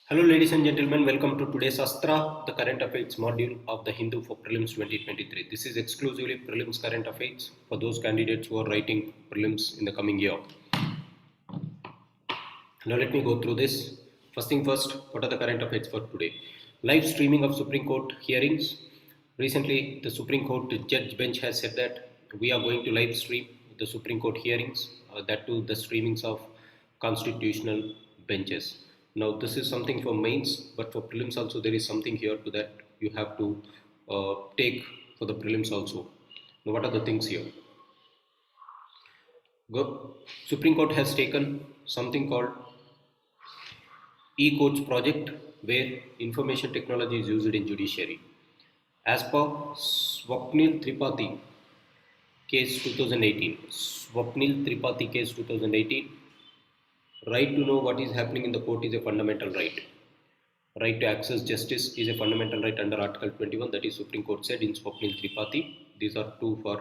Hello ladies and gentlemen, welcome to today's Astra, the current affairs module of the Hindu for Prelims 2023. This is exclusively Prelims current affairs for those candidates who are writing Prelims in the coming year. Now let me go through this. First thing first, what are the current affairs for today? Live streaming of Supreme Court hearings. Recently, the Supreme Court judge bench has said that we are going to live stream the Supreme Court hearings, that too the streamings of constitutional benches. Now this is something for mains, but for prelims also there is something here to that you have to take for the prelims also. Now what are the things here? Supreme Court has taken something called e-courts project where information technology is used in judiciary. As per Swapnil Tripathi case 2018, Swapnil Tripathi case 2018, right to know what is happening in the court is a fundamental right. Right to access justice is a fundamental right under Article 21, that is Supreme Court said in Swapnil Tripathi. These are two for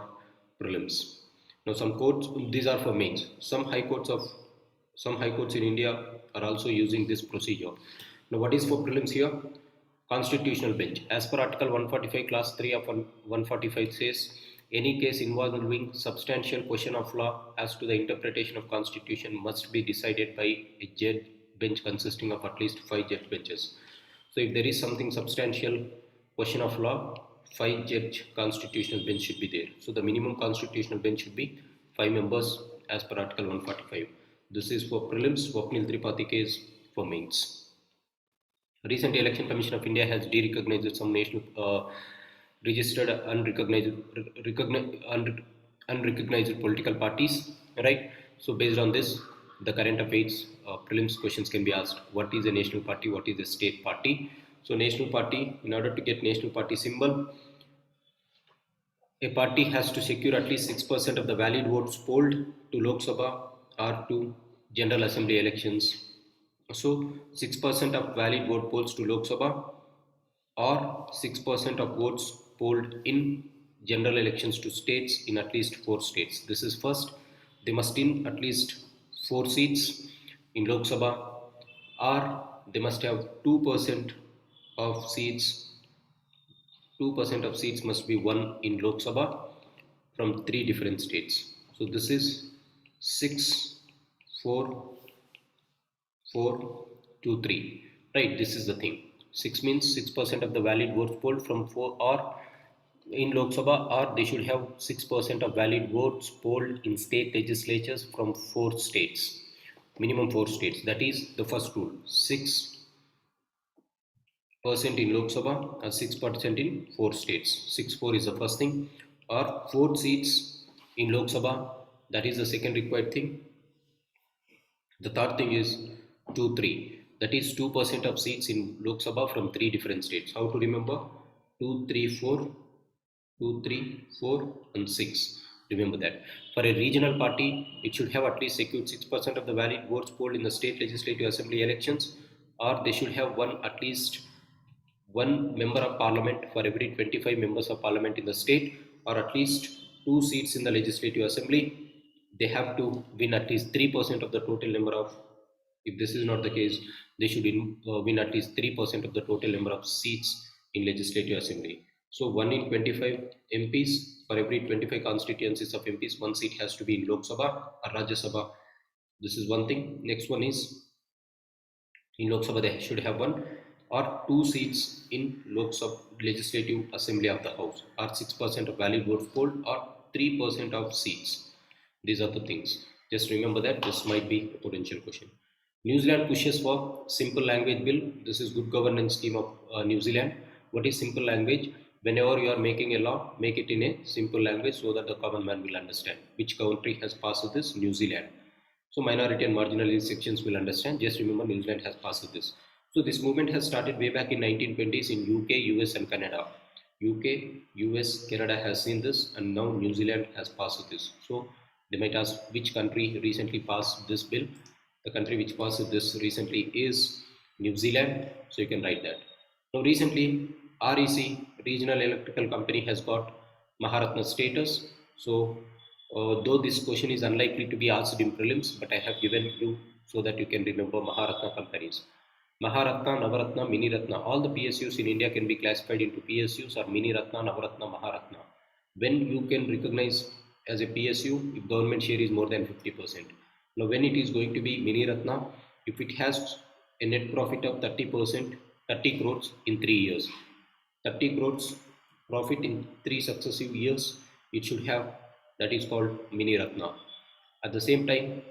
prelims. Now some courts, these are for mains. Some high courts in India are also using this procedure. Now what is for prelims here? Constitutional bench. As per Article 145 class 3 of 145 says, any case involving substantial question of law as to the interpretation of constitution must be decided by a judge bench consisting of at least 5 judge benches. So if there is something substantial question of law, 5 judge constitutional bench should be there. So the minimum constitutional bench should be 5 members as per Article 145. This is for prelims. Swapnil Tripathi case for mains. Recently, Election Commission of India has de-recognized some national registered unrecognized political parties, right? So based on this, the current affairs prelims questions can be asked. What is a national party? What is a state party? So national party, in order to get national party symbol, a party has to secure at least 6% of the valid votes polled to Lok Sabha or to General Assembly elections. So 6% of valid vote polls to Lok Sabha or 6% of votes polled in general elections to states in at least 4 states. This is first. They must in at least 4 seats in Lok Sabha, or they must have 2% of seats. 2% of seats must be won in Lok Sabha from 3 different states. So this is 6, 4, 4, 2, 3. Right, this is the thing. 6 means 6% of the valid votes polled from 4 or in Lok Sabha, or they should have 6% of valid votes polled in state legislatures from 4 states. Minimum 4 states. That is the first rule. 6% in Lok Sabha and 6% in 4 states. 6-4 is the first thing. Or 4 seats in Lok Sabha. That is the second required thing. The third thing is 2-3. That is 2% of seats in Lok Sabha from 3 different states. How to remember? 2, 3, 4, 2, 3, 4 and 6. Remember that. For a regional party, it should have at least secured 6% of the valid votes polled in the state legislative assembly elections, or they should have won at least 1 member of parliament for every 25 members of parliament in the state, or at least 2 seats in the legislative assembly. They have to win at least 3% of the total number of, if this is not the case, they should win at least 3% of the total number of seats in legislative assembly. So 1 in 25 MPs, for every 25 constituencies of MPs, 1 seat has to be in Lok Sabha or Rajya Sabha. This is one thing. Next one is, in Lok Sabha they should have 1 or 2 seats in Lok Sabha legislative assembly of the house, or 6% of valid votes polled, or 3% of seats. These are the things. Just remember that this might be a potential question. New Zealand pushes for simple language bill. This is good governance scheme of New Zealand. What is simple language? Whenever you are making a law, make it in a simple language so that the common man will understand. Which country has passed this? New Zealand. So minority and marginalized sections will understand. Just remember New Zealand has passed this. So this movement has started way back in 1920s in UK, US and Canada. UK, US, Canada has seen this, and now New Zealand has passed this. So they might ask which country recently passed this bill. The country which passed this recently is New Zealand. So you can write that. Now recently REC, Regional Electrical Company, has got Maharatna status. So though this question is unlikely to be asked in prelims, but I have given you so that you can remember Maharatna companies. Maharatna, Navaratna, Mini Ratna. All the PSUs in India can be classified into PSUs or Mini Ratna, Navaratna, Maharatna. When you can recognize as a PSU if government share is more than 50%. Now when it is going to be Mini Ratna, if it has a net profit of 30%, 30 crores in 3 years. 30 crores profit in 3 successive years, it should have, that is called Mini Ratna. At the same time,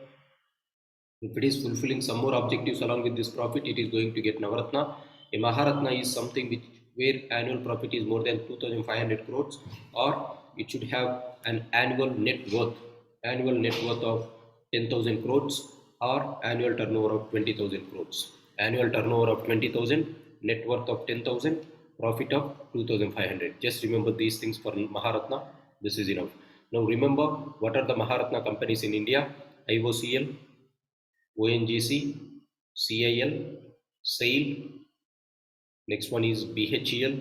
if it is fulfilling some more objectives along with this profit, it is going to get Navaratna. A Maharatna is something which where annual profit is more than 2,500 crores, or it should have an annual net worth of 10,000 crores, or annual turnover of 20,000 crores. Annual turnover of 20,000, net worth of 10,000, profit of 2,500. Just remember these things for Maharatna. This is enough. Now remember what are the Maharatna companies in India? IOCL, ONGC, CIL, SAIL, next one is BHEL,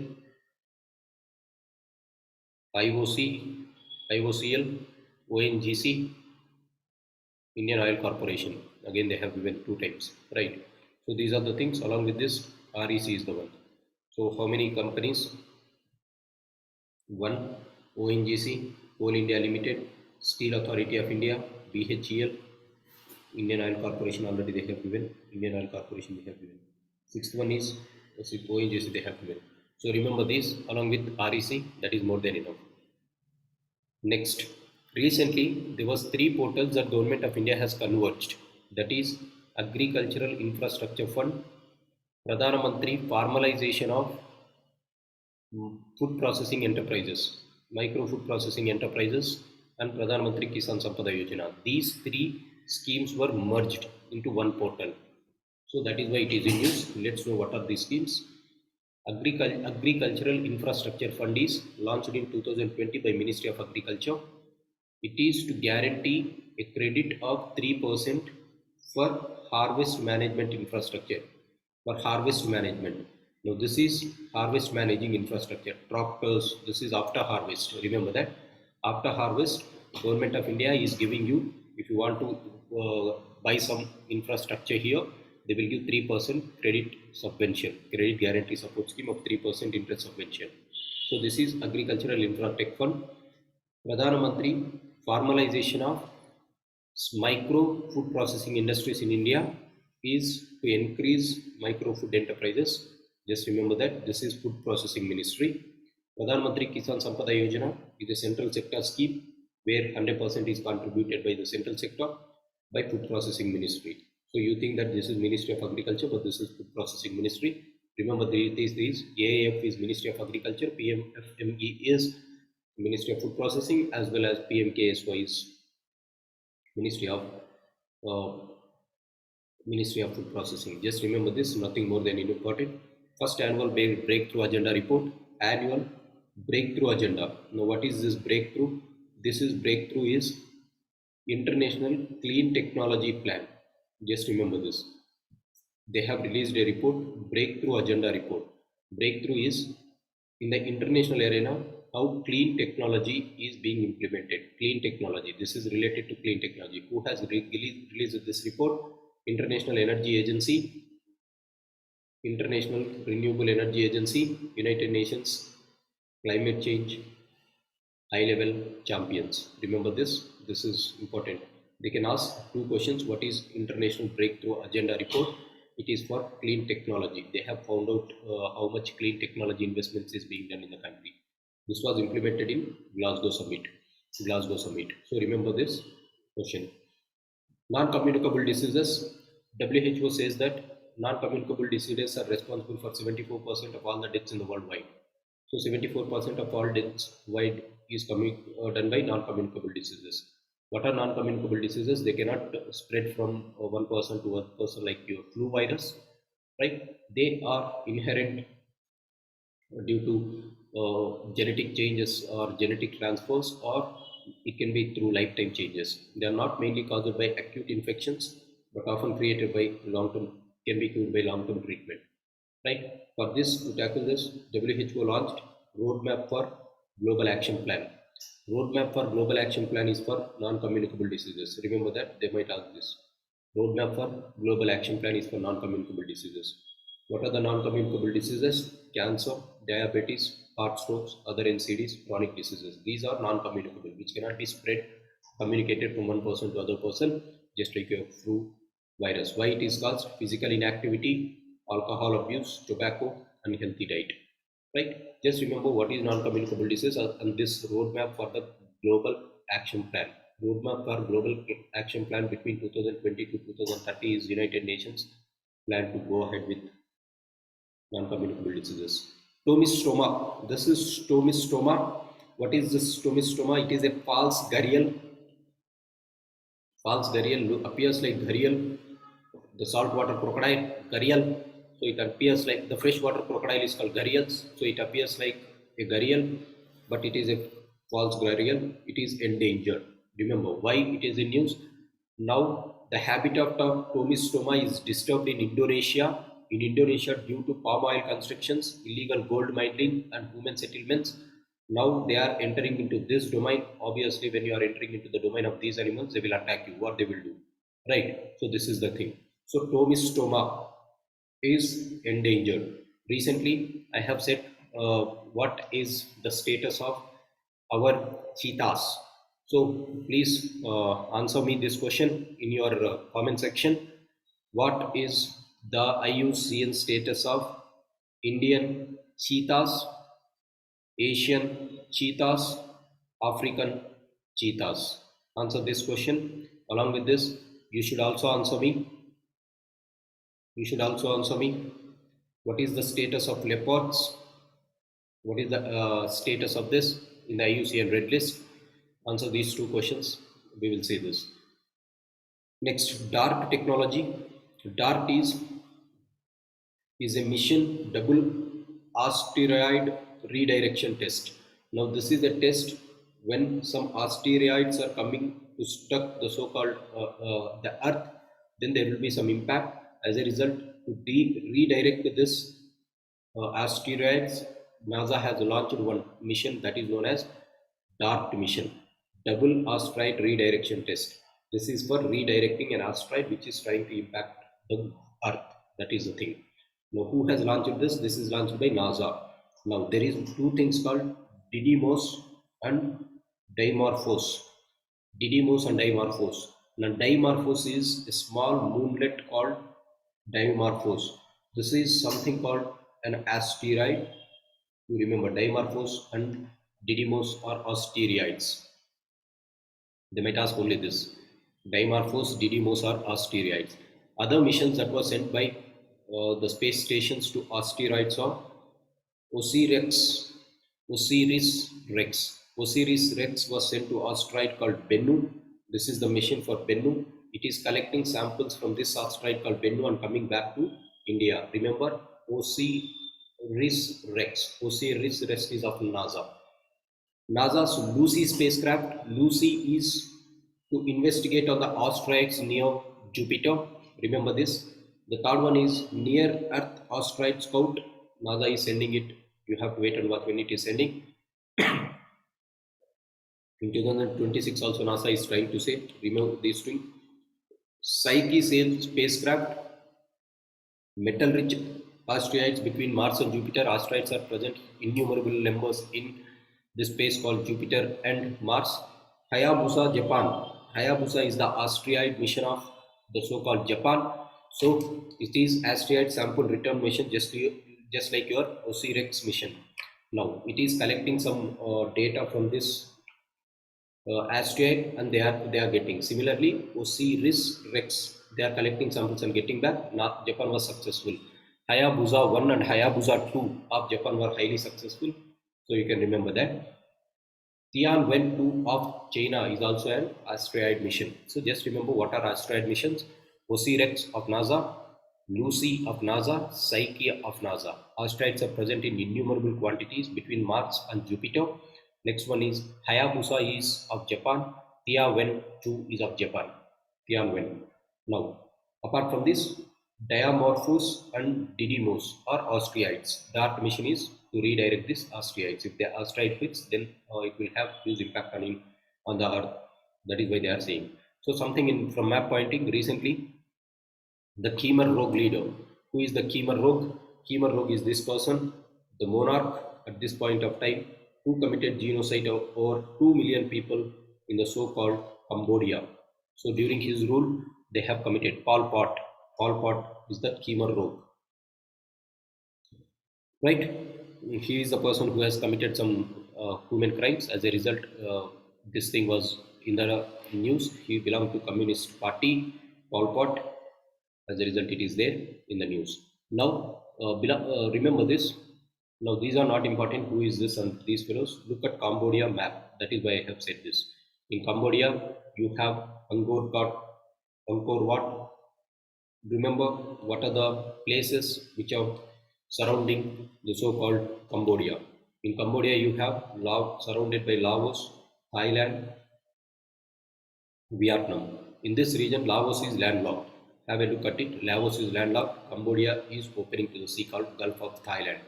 IOC, IOCL, ONGC, Indian Oil Corporation. Again, they have given 2 times, right? So these are the things. Along with this, REC is the one. So how many companies? 1, ONGC, Coal India Limited, Steel Authority of India, BHEL, Indian Oil Corporation already they have given, Indian Oil Corporation they have given. 6th one is ONGC they have given. So remember this along with REC, that is more than enough. Next, recently there was 3 portals that Government of India has converged. That is Agricultural Infrastructure Fund, Pradhana Mantri Formalization of Food Processing Enterprises, Micro Food Processing Enterprises, and Pradhan Mantri Kisan Sampada Yojana. These 3 schemes were merged into one portal. So that is why it is in use. Let's know what are these schemes. Agricultural Infrastructure Fund is launched in 2020 by Ministry of Agriculture. It is to guarantee a credit of 3% for harvest management infrastructure. For harvest management. Now this is harvest managing infrastructure. Tractors, this is after harvest. Remember that. After harvest, Government of India is giving you, if you want to buy some infrastructure here, they will give 3% credit subvention, credit guarantee support scheme of 3% interest subvention. So this is Agricultural Infra-Tech Fund. Pradhana Mantri Formalization of Micro Food Processing Industries in India is to increase micro food enterprises. Just remember that this is Food Processing Ministry. Pradhan Mantri Kisan Sampada Yojana is a central sector scheme where 100% is contributed by the central sector by Food Processing Ministry. So you think that this is Ministry of Agriculture, but this is Food Processing Ministry. Remember these AAF is Ministry of Agriculture, PMFME is Ministry of Food Processing, as well as PMKSY is Ministry of Food Processing. Just remember this, nothing more than important. First annual breakthrough agenda report, annual breakthrough agenda. Now what is this breakthrough? This is breakthrough is International Clean Technology Plan. Just remember this. They have released a report, breakthrough agenda report. Breakthrough is in the international arena, how clean technology is being implemented. Clean technology. This is related to clean technology. Who has released this report? International Energy Agency, International Renewable Energy Agency, United Nations, Climate Change, High Level Champions. Remember this. This is important. They can ask 2 questions. What is International Breakthrough Agenda Report? It is for clean technology. They have found out how much clean technology investments is being done in the country. This was implemented in Glasgow Summit. So remember this question. Non-communicable diseases. WHO says that non-communicable diseases are responsible for 74% of all the deaths in the worldwide. So 74% of all deaths worldwide is done by non-communicable diseases. What are non-communicable diseases? They cannot spread from one person to one person like your flu virus, right? They are inherent due to genetic changes or genetic transfers, or it can be through lifetime changes. They are not mainly caused by acute infections, but often created by can be cured by long-term treatment, right? For this, to tackle this, WHO launched Roadmap for Global Action Plan. Roadmap for Global Action Plan is for non-communicable diseases. Remember that, they might ask this. Roadmap for Global Action Plan is for non-communicable diseases. What are the non-communicable diseases? Cancer, diabetes, heart strokes, other NCDs, chronic diseases. These are non-communicable, which cannot be spread, communicated from one person to other person, just like a flu virus. Why it is caused? Physical inactivity, alcohol abuse, tobacco, unhealthy diet. Right? Just remember what is non-communicable disease and this roadmap for the global action plan. Roadmap for global action plan between 2020 to 2030 is United Nations plan to go ahead with non-communicable diseases. Stomistoma. This is stomistoma. What is this stomistoma? It is a false gharial. False gharial appears like gharial, the saltwater crocodile, gharial. So it appears like the freshwater crocodile is called gharials. So it appears like a gharial, but it is a false gharial. It is endangered. Remember why it is in news. Now the habitat of Tomistoma is disturbed in Indonesia. In Indonesia, due to palm oil constructions, illegal gold mining, and human settlements, now they are entering into this domain. Obviously, when you are entering into the domain of these animals, they will attack you. What they will do, right? So this is the thing. So Tomistoma is endangered. Recently, I have said what is the status of our cheetahs. So please answer me this question in your comment section. What is the IUCN status of Indian cheetahs, Asian cheetahs, African cheetahs? Answer this question. Along with this, you should also answer me. You should also answer me. What is the status of leopards? What is the status of this in the IUCN red list? Answer these two questions. We will see this. Next, DART technology. DART is a mission double asteroid redirection test. Now this is a test when some asteroids are coming to struck the so-called the Earth, then there will be some impact. As a result, to redirect this asteroids, NASA has launched one mission that is known as DART mission, Double Asteroid Redirection Test. This is for redirecting an asteroid which is trying to impact the Earth. That is the thing. Now, who has launched this? This is launched by NASA. Now, there is two things called Didymos and Dimorphos. Didymos and Dimorphos. Now, Dimorphos is a small moonlet called Dimorphos. This is something called an asteroid. You remember Dimorphos and Didymos are asteroids. They might ask only this. Dimorphos, Didymos are asteroids. Other missions that were sent by the space stations to asteroids are Osiris, Osiris Rex. Osiris Rex was sent to asteroid called Bennu. This is the mission for Bennu. It is collecting samples from this asteroid called Bennu and coming back to India. Remember, Osiris Rex. Osiris Rex is of NASA. NASA's Lucy spacecraft. Lucy is to investigate on the asteroids near Jupiter. Remember this. The third one is Near Earth Asteroid Scout. NASA is sending it. You have to wait and watch when it is sending. In 2026 also NASA is trying to say, remember these two. Psyche spacecraft. Metal-rich asteroids between Mars and Jupiter. Asteroids are present innumerable numbers in this space called Jupiter and Mars. Hayabusa, Japan. Hayabusa is the asteroid mission of the so-called Japan. So it is asteroid sample return mission, just like your Osiris mission. Now it is collecting some data from this asteroid, and they are getting. Similarly, Osiris Rex, they are collecting samples and getting back. Now Japan was successful. Hayabusa 1 and Hayabusa 2 of Japan were highly successful. So you can remember that. Tianwen 2 of China is also an asteroid mission. So just remember what are asteroid missions. Osiris of NASA, Lucy of NASA, Psyche of NASA. Asteroids are present in innumerable quantities between Mars and Jupiter. Next one is Hayabusa is of Japan. Tianwen 2 is of Japan. Tianwen. Now, apart from this, Dimorphos and Didymos are asteroids. DART mission is to redirect these asteroids. If the asteroid hits, then it will have huge impact on the Earth. That is why they are saying. So something from map pointing recently, the Khmer rogue leader. Who is the Khmer Rouge? Khmer Rouge is this person, the monarch at this point of time, who committed genocide of over 2 million people in the so-called Cambodia. So during his rule, they have committed Pol Pot. Pol Pot is the Khmer Rouge, right? He is the person who has committed some human crimes. As a result, this thing was in the news. He belonged to Communist Party, Pol Pot. As a result, it is there in the news. Now, remember this. Now, these are not important. Who is this and these fellows? Look at Cambodia map. That is why I have said this. In Cambodia, you have Angkor Wat. Remember what are the places which are surrounding the so-called Cambodia. In Cambodia, you have surrounded by Laos, Thailand, Vietnam. In this region, Laos is landlocked. Have a look at it. Laos is landlocked. Cambodia is opening to the sea called Gulf of Thailand.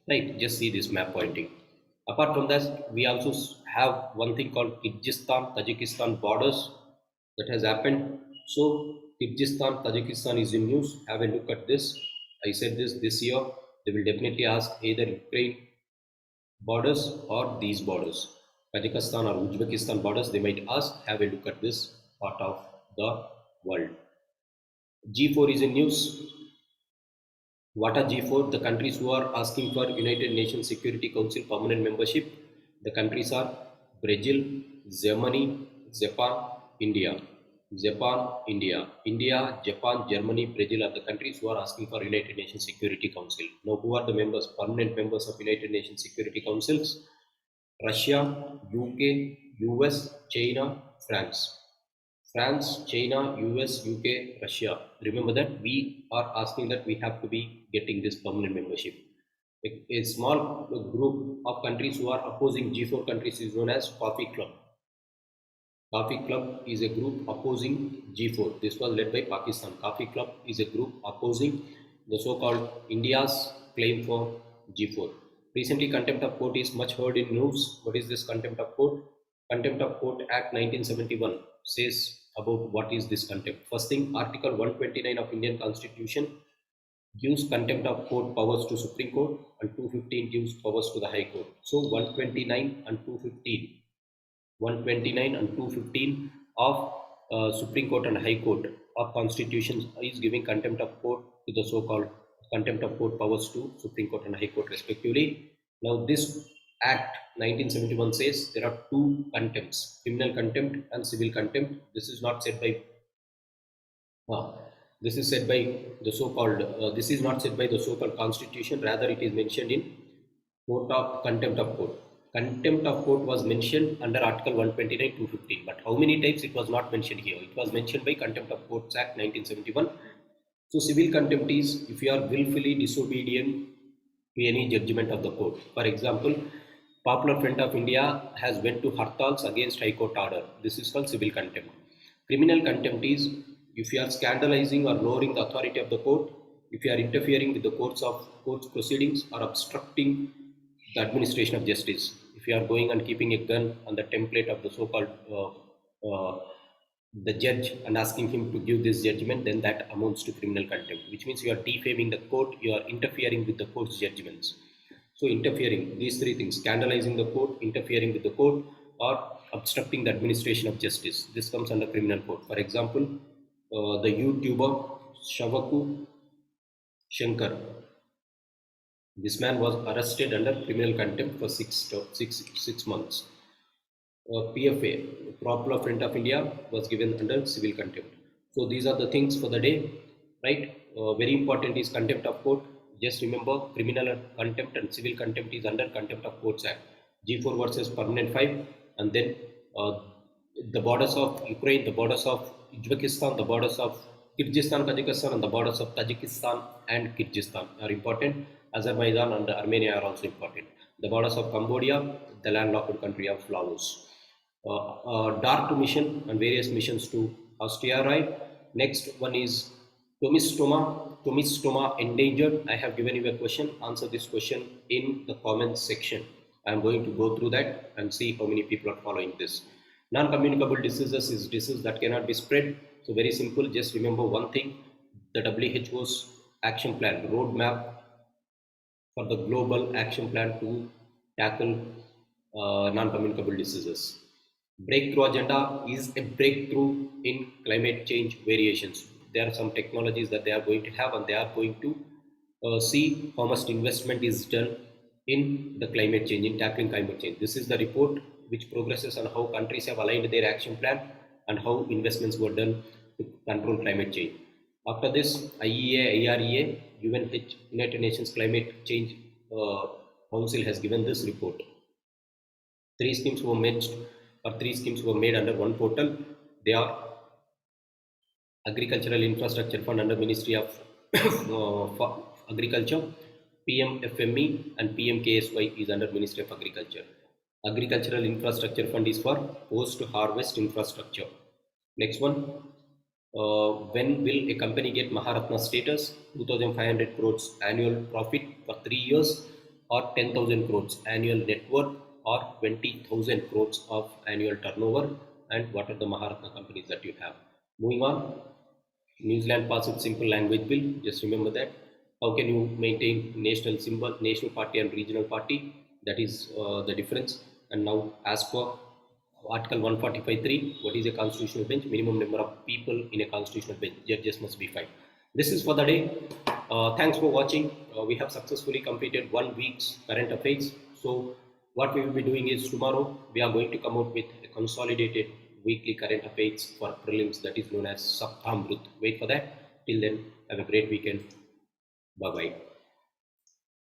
Right, just see this map pointing. Apart from that, we also have one thing called Kyrgyzstan, Tajikistan borders that has happened. So Kyrgyzstan, Tajikistan is in news. Have a look at this. I said this year. They will definitely ask either Ukraine borders or these borders. Kazakhstan or Uzbekistan borders, they might ask. Have a look at this part of the world. G4 is in news. What are G4? The countries who are asking for United Nations Security Council permanent membership. The countries are Brazil, Germany, Japan, India. Japan, India. India, Japan, Germany, Brazil are the countries who are asking for United Nations Security Council. Now, who are the members, permanent members of United Nations Security Councils? Russia, UK, US, China, France. France, China, US, UK, Russia. Remember that we are asking that we have to be getting this permanent membership. A small group of countries who are opposing G4 countries is known as Coffee Club. Coffee Club is a group opposing G4. This was led by Pakistan. Coffee Club is a group opposing the so-called India's claim for G4. Recently, contempt of court is much heard in news. What is this contempt of court? Contempt of Court Act 1971 says about what is this contempt. First thing, Article 129 of Indian Constitution gives contempt of court powers to Supreme Court and 215 gives powers to the High Court. So 129 and 215, 129 and 215 of Supreme Court and High Court of Constitutions is giving contempt of court to the so-called contempt of court powers to Supreme Court and High Court respectively. Now this Act 1971 says there are two contempts, criminal contempt and civil contempt. This is not said by this is said by the so-called this is not said by the so-called constitution, rather it is mentioned in court of contempt of court. Contempt of court was mentioned under Article 129 215, but how many times it was not mentioned here? It was mentioned by Contempt of Courts Act 1971. So civil contempt is if you are willfully disobedient to any judgment of the court. For example, Popular Front of India has went to hartals against High Court order. This is called civil contempt. Criminal contempt is if you are scandalizing or lowering the authority of the court, if you are interfering with the court's proceedings or obstructing the administration of justice. If you are going and keeping a gun on the template of the so-called the judge and asking him to give this judgment, then that amounts to criminal contempt, which means you are defaming the court, you are interfering with the court's judgments. So interfering, these three things, scandalizing the court, interfering with the court, or obstructing the administration of justice. This comes under criminal code. For example, the YouTuber Shavaku Shankar. This man was arrested under criminal contempt for six months. PFA, Popular Front of India, was given under civil contempt. So these are the things for the day, right? Very important is contempt of court. Just remember, criminal contempt and civil contempt is under Contempt of Courts Act. G4 versus Permanent 5, and then the borders of Ukraine, the borders of Uzbekistan, the borders of Kyrgyzstan, Kazakhstan, and the borders of Tajikistan and Kyrgyzstan are important. Azerbaijan and Armenia are also important. The borders of Cambodia, the landlocked country of Laos. DART mission and various missions to Asteroid. Next one is Tomistoma endangered. I have given you a question. Answer this question in the comments section. I am going to go through that and see how many people are following this. Non-communicable diseases is disease that cannot be spread. So very simple. Just remember one thing. The WHO's action plan, roadmap for the global action plan to tackle non-communicable diseases. Breakthrough agenda is a breakthrough in climate change variations. There are some technologies that they are going to have, and they are going to see how much investment is done in the climate change, in tackling climate change. This is the report which progresses on how countries have aligned their action plan and how investments were done to control climate change. After this, IEA, IREA, United Nations Climate Change Council has given this report. Three schemes were merged, or three schemes were made under one portal. They are Agricultural Infrastructure Fund under Ministry of Agriculture, PMFME, and PMKSY is under Ministry of Agriculture. Agricultural Infrastructure Fund is for post-harvest infrastructure. Next one, when will a company get Maharatna status? 2,500 crores annual profit for 3 years, or 10,000 crores annual net worth, or 20,000 crores of annual turnover, and what are the Maharatna companies that you have? Moving on, New Zealand passed its simple language bill. Just remember that. How can you maintain national symbol, national party and regional party? That is the difference. And now, as per Article 145.3, what is a constitutional bench? Minimum number of people in a constitutional bench. Judges must be 5. This is for the day. Thanks for watching. We have successfully completed 1 week's current affairs. So what we will be doing is tomorrow we are going to come out with a consolidated weekly current affairs for prelims, that is known as SAPTHAMRUTH. Wait for that. Till then, have a great weekend. Bye bye.